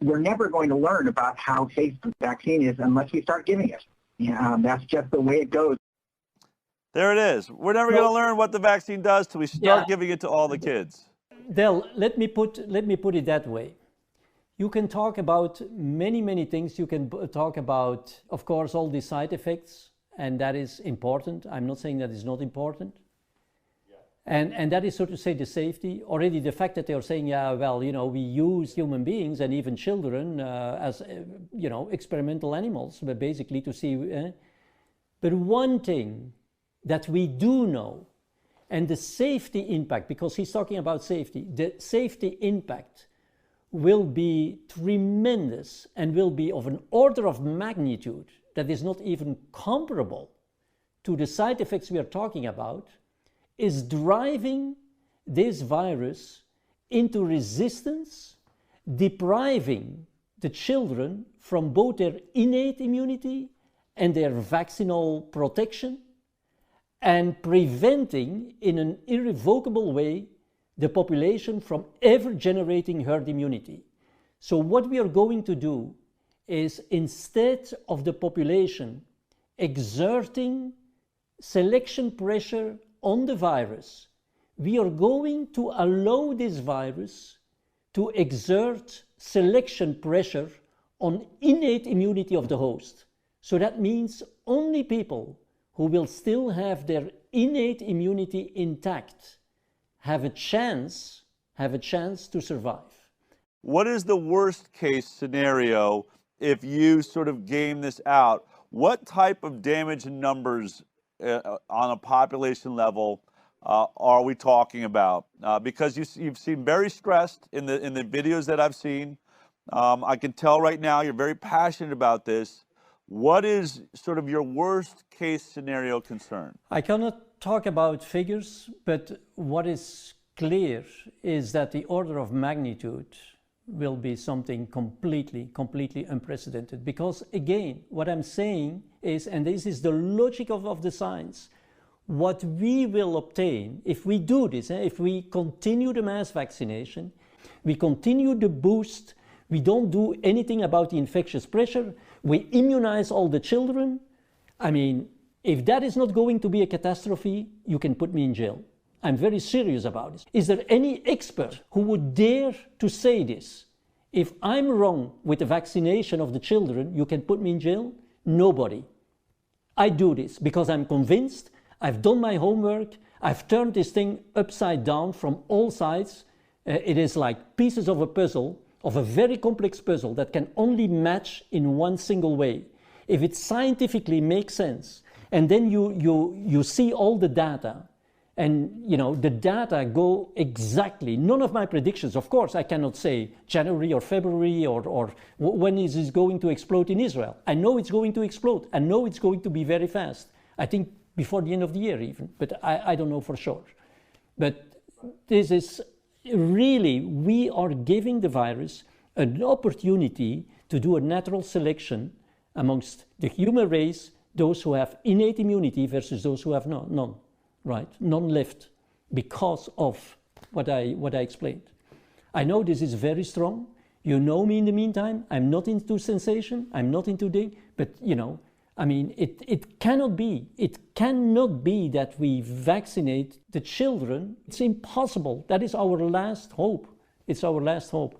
we're never going to learn about how safe the vaccine is unless we start giving it. That's just the way it goes. There it is. We're never going to learn what the vaccine does till we start giving it to all the kids. Del, let me put it that way. You can talk about many things. You can talk about, of course, all the side effects, and that is important. I'm not saying that is not important. And that is, so to say, the safety. Already the fact that they are saying, yeah, well, we use human beings and even children as, experimental animals, but basically to see. But one thing that we do know, and the safety impact, because he's talking about safety, the safety impact will be tremendous and will be of an order of magnitude that is not even comparable to the side effects we are talking about, is driving this virus into resistance, depriving the children from both their innate immunity and their vaccinal protection, and preventing in an irrevocable way the population from ever generating herd immunity. So what we are going to do is, instead of the population exerting selection pressure on the virus, we are going to allow this virus to exert selection pressure on innate immunity of the host. So that means only people who will still have their innate immunity intact have a chance to survive. What is the worst case scenario if you sort of game this out? What type of damage in numbers on a population level are we talking about? Because you've seemed very stressed in the videos that I've seen. I can tell right now you're very passionate about this. What is sort of your worst case scenario concern? I cannot talk about figures, but what is clear is that the order of magnitude will be something completely unprecedented. Because again, what I'm saying is, and this is the logic of the science, what we will obtain if we do this, if we continue the mass vaccination, we continue the boost, we don't do anything about the infectious pressure, we immunize all the children. I mean, if that is not going to be a catastrophe, you can put me in jail. I'm very serious about this. Is there any expert who would dare to say this? If I'm wrong with the vaccination of the children, you can put me in jail? Nobody. I do this because I'm convinced, I've done my homework, I've turned this thing upside down from all sides. It is like pieces of a puzzle, of a very complex puzzle that can only match in one single way. If it scientifically makes sense, and then you see all the data, and the data go exactly, none of my predictions, of course, I cannot say January or February or when is this going to explode in Israel. I know it's going to explode. I know it's going to be very fast. I think before the end of the year even, but I don't know for sure. But this is really, we are giving the virus an opportunity to do a natural selection amongst the human race, those who have innate immunity versus those who have none. Right, none left, because of what I explained. I know this is very strong. You know me in the meantime. I'm not into sensation. I'm not into but I mean, it cannot be. It cannot be that we vaccinate the children. It's impossible. That is our last hope. It's our last hope.